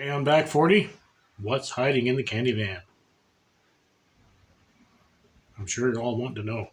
Hey, on Back 40, what's hiding in the candy van? I'm sure you all want to know.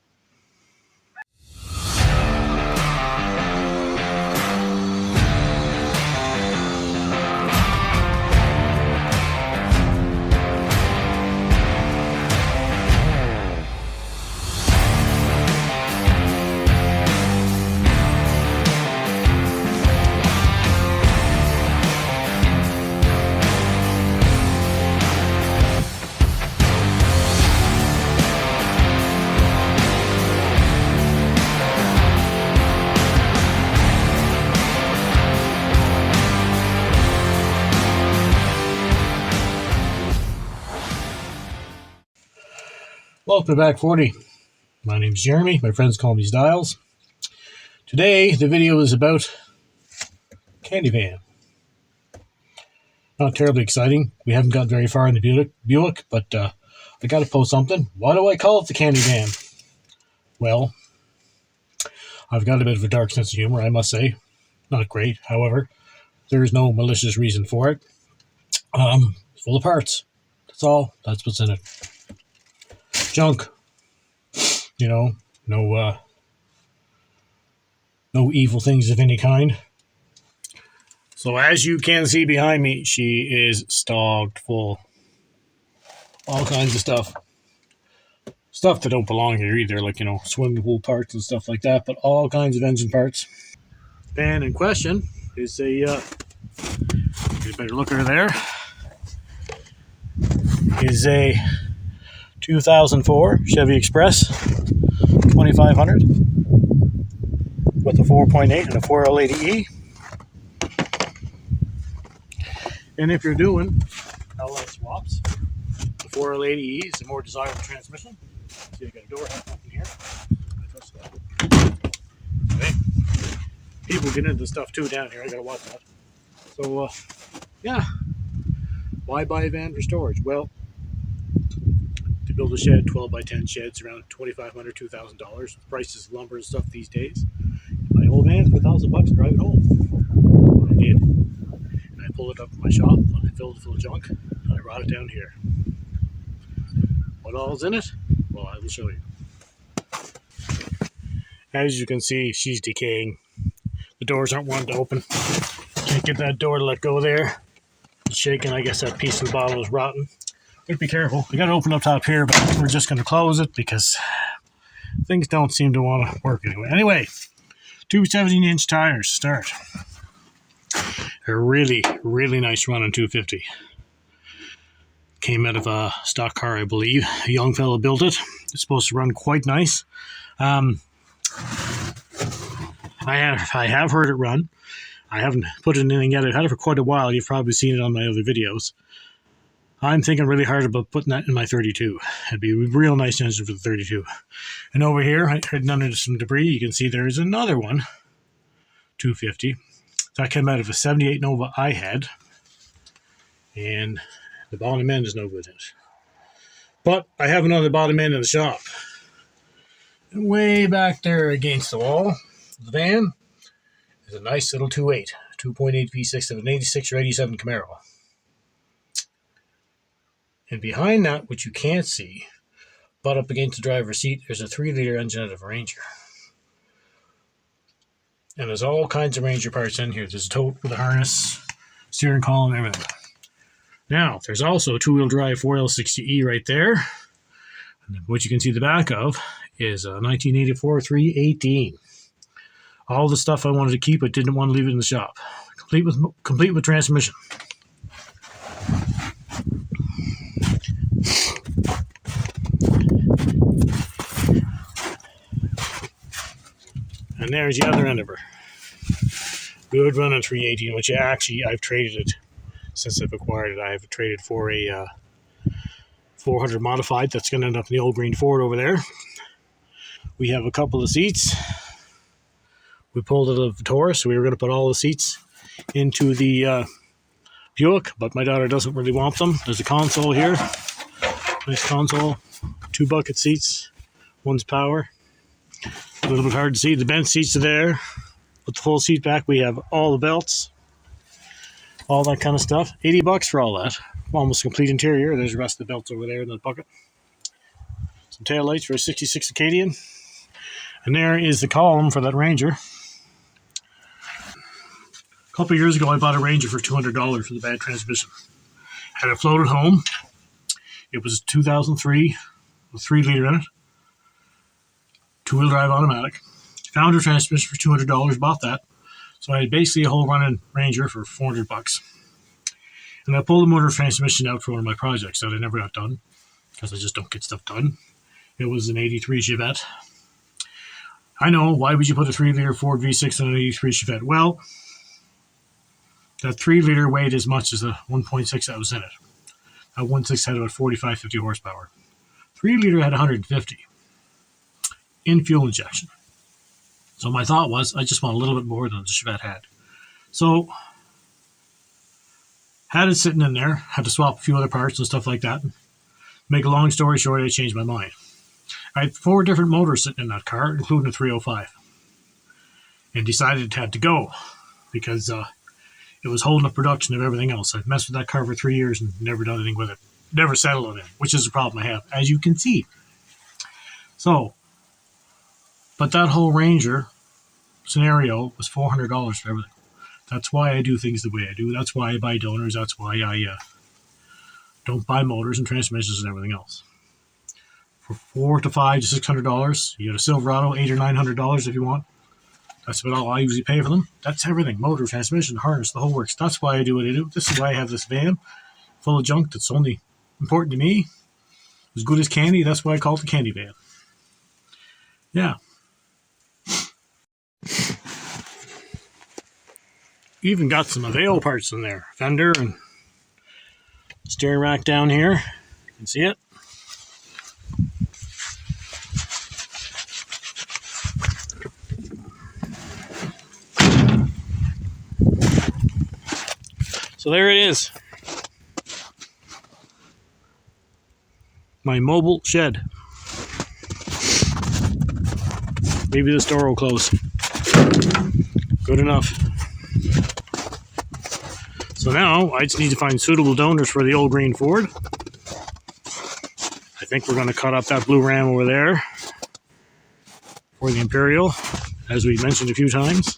Welcome to Back 40. My name's Jeremy. My friends call me Styles. Today, the video is about candy van. Not terribly exciting. We haven't got very far in the Buick, but I got to post something. Why do I call it the candy van? Well, I've got a bit of a dark sense of humor, I must say. Not great, however. There is no malicious reason for it. Full of parts. That's all. That's what's in it. Junk. No evil things of any kind. So as you can see behind me, she is stocked full. All kinds of stuff. Stuff that don't belong here either, like, swimming pool parts and stuff like that, but all kinds of engine parts. Van in question is a, get a better look at her there, is a 2004 Chevy Express 2500 with a 4.8 and a 4L80E. And if you're doing LS swaps, the 4L80E is a more desirable transmission. See, I got a door open here. I touched that. Okay. People get into stuff too down here. I gotta watch that. So, yeah. Why buy a van for storage? Well, to build a shed, 12 by 10 sheds, around $2,500, $2,000. Prices of lumber and stuff these days. Buy a whole van for $1,000, drive it home. I did. And I pulled it up in my shop, and I filled it full of junk, and I brought it down here. What all's in it? Well, I will show you. As you can see, she's decaying. The doors aren't wanting to open. Can't get that door to let go there. It's shaking. I guess that piece in the bottom is rotten. But be careful. We got to open up top here, but we're just going to close it because things don't seem to want to work anyway. Anyway, two 17-inch tires to start. A really, really nice run on 250. Came out of a stock car, I believe. A young fella built it. It's supposed to run quite nice. I have heard it run. I haven't put it in anything yet. I've had it for quite a while. You've probably seen it on my other videos. I'm thinking really hard about putting that in my 32. It'd be a real nice engine for the 32. And over here, hidden under some debris, you can see there's another one, 250. That came out of a 78 Nova I had. And the bottom end is no good in it. But I have another bottom end in the shop. And way back there against the wall, the van is a nice little 2.8 V6 of an 86 or 87 Camaro. And behind that, which you can't see, butt up against the driver's seat, there's a 3-liter engine out of a Ranger. And there's all kinds of Ranger parts in here. There's a tote with a harness, steering column, everything. Now, there's also a 2-wheel drive 4L60E right there. And what you can see the back of is a 1984 318. All the stuff I wanted to keep, but didn't want to leave it in the shop. Complete with transmission. And there's the other end of her. Good running 318, which actually I've traded it since I've acquired it. I've traded for a 400 modified that's going to end up in the old green Ford over there. We have a couple of seats. We pulled it out of the Taurus, so we were going to put all the seats into the Buick, but my daughter doesn't really want them. There's a console here. Nice console. 2 bucket seats. One's power. A little bit hard to see. The bench seats are there. With the full seat back, we have all the belts. all that kind of stuff. $80 for all that. Almost complete interior. There's the rest of the belts over there in the bucket. Some tail lights for a 66 Acadian. And there is the column for that Ranger. A couple of years ago, I bought a Ranger for $200 for the bad transmission. Had it floated home. It was 2003, with 3-liter in it. 2-wheel drive automatic. Found a transmission for $200, bought that. So I had basically a whole running Ranger for $400. And I pulled the motor transmission out for one of my projects that I never got done, because I just don't get stuff done. It was an 83 Chevette. I know, why would you put a 3-liter Ford V6 on an 83 Chevette? Well, that 3-liter weighed as much as the 1.6 that was in it. That 1.6 had about 45, 50 horsepower. 3-liter had 150 in fuel injection. So my thought was, I just want a little bit more than the Chevette had. So, had it sitting in there, had to swap a few other parts and stuff like that. Make a long story short, I changed my mind. I had 4 different motors sitting in that car, including a 305. And decided it had to go, because it was holding up production of everything else. I've messed with that car for 3 years and never done anything with it. Never settled on it, which is a problem I have, as you can see. So, but that whole Ranger scenario was $400 for everything. That's why I do things the way I do. That's why I buy donors. That's why I don't buy motors and transmissions and everything else. For $400 to $500 to $600, you get a Silverado, $800 or $900 if you want. That's about all I usually pay for them. That's everything: motor, transmission, harness, the whole works. That's why I do what I do. This is why I have this van full of junk that's only important to me. As good as candy. That's why I call it the candy van. Yeah. Even got some Aveo parts in there. Fender and steering rack down here. You can see it. So there it is. My mobile shed. Maybe this door will close. Good enough. So now I just need to find suitable donors for the old green Ford. I think we're going to cut up that blue Ram over there for the Imperial, as we mentioned a few times.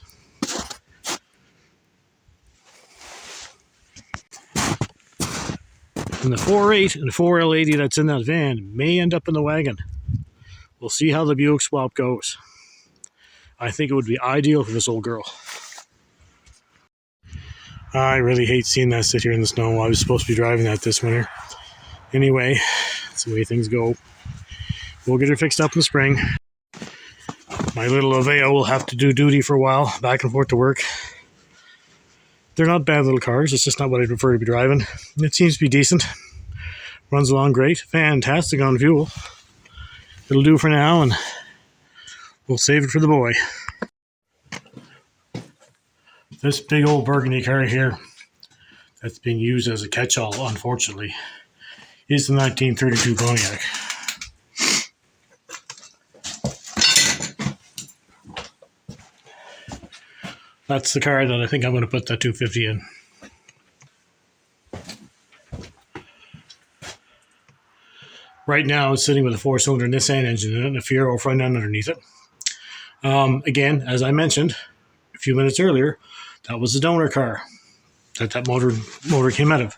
And the 4.8 and the 4L80 that's in that van may end up in the wagon. We'll see how the Buick swap goes. I think it would be ideal for this old girl. I really hate seeing that sit here in the snow. I was supposed to be driving that this winter. Anyway, that's the way things go. We'll get her fixed up in the spring. My little Aveo will have to do duty for a while, back and forth to work. They're not bad little cars. It's just not what I prefer to be driving. It seems to be decent. Runs along great. Fantastic on fuel. It'll do for now, and we'll save it for the boy. This big old burgundy car here that's being used as a catch-all, unfortunately, is the 1932 Pontiac. That's the car that I think I'm going to put that 250 in. Right now, it's sitting with a 4-cylinder Nissan engine in it and a Fiero front end underneath it. Again, as I mentioned a few minutes earlier, that was the donor car that motor came out of.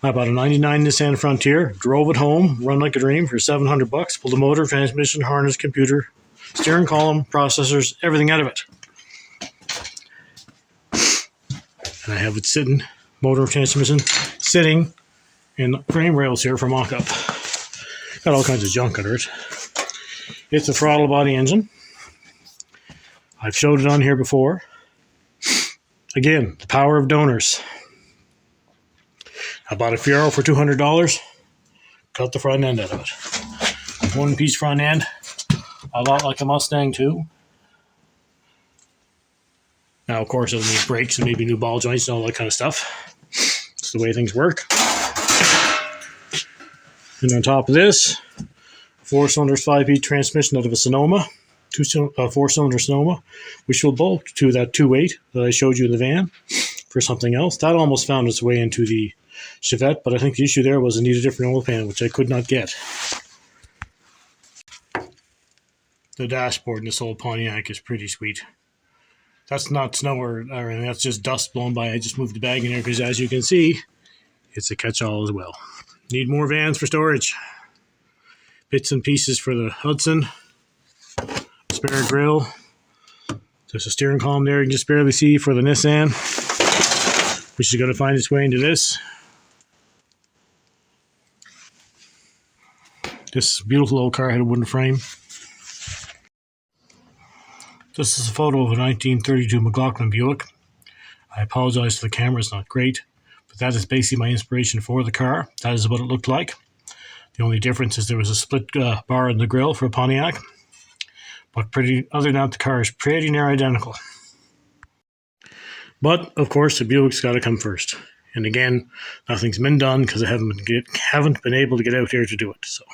I bought a 99 Nissan Frontier, drove it home, run like a dream for $700. Pulled the motor, transmission, harness, computer, steering column, processors, everything out of it. And I have it sitting, motor, transmission, sitting in frame rails here for mock-up. Got all kinds of junk under it. It's a throttle body engine. I've showed it on here before. Again, the power of donors. I bought a Fiero for $200. Cut the front end out of it. One-piece front end. A lot like a Mustang too. Now, of course, it'll need brakes and maybe new ball joints and all that kind of stuff. It's the way things work. And on top of this, 4-cylinder 5-speed transmission out of a Sonoma. 4-cylinder Sonoma, which will bolt to that 2.8 that I showed you in the van. for something else. That almost found its way into the Chevette, but I think the issue there was it needed a different oil pan, which I could not get. The dashboard in this old Pontiac is pretty sweet. That's not snow or anything, that's just dust blown by. I just moved the bag in here because, as you can see, it's a catch-all as well. Need more vans for storage. Bits and pieces for the Hudson. Spare grill. There's a steering column there you can just barely see for the Nissan, which is going to find its way into this. This beautiful old car had a wooden frame. This is a photo of a 1932 McLaughlin Buick. I apologize for the camera, it's not great, but that is basically my inspiration for the car. That is what it looked like. The only difference is there was a split bar in the grille for a Pontiac. But other than that, the car is pretty near identical. But, of course, the Buick's got to come first. And again, nothing's been done because I haven't been able to get out here to do it. So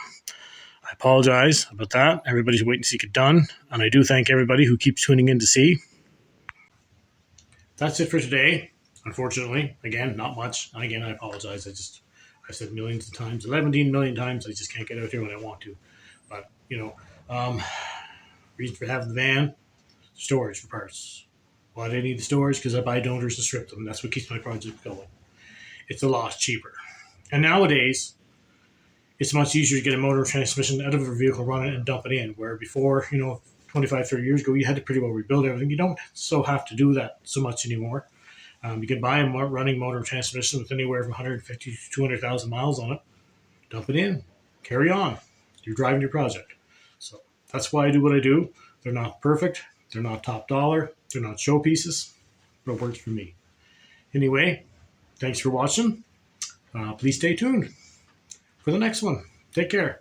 I apologize about that. Everybody's waiting to see it done. And I do thank everybody who keeps tuning in to see. That's it for today. Unfortunately, again, not much. And again, I apologize. I've said millions of times, 11 million times, I just can't get out here when I want to. But, reason for having the van, storage for parts. Why do I need the storage? Because I buy donors and strip them. And that's what keeps my project going. It's a lot cheaper. And nowadays, it's much easier to get a motor transmission out of a vehicle, run it, and dump it in. Where before, 25, 30 years ago, you had to pretty well rebuild everything. You don't have to do that so much anymore. You can buy a running motor transmission with anywhere from 150 to 200,000 miles on it. Dump it in. Carry on. You're driving your project. So that's why I do what I do. They're not perfect. They're not top dollar. They're not showpieces. But it works for me. Anyway, thanks for watching. Please stay tuned for the next one. Take care.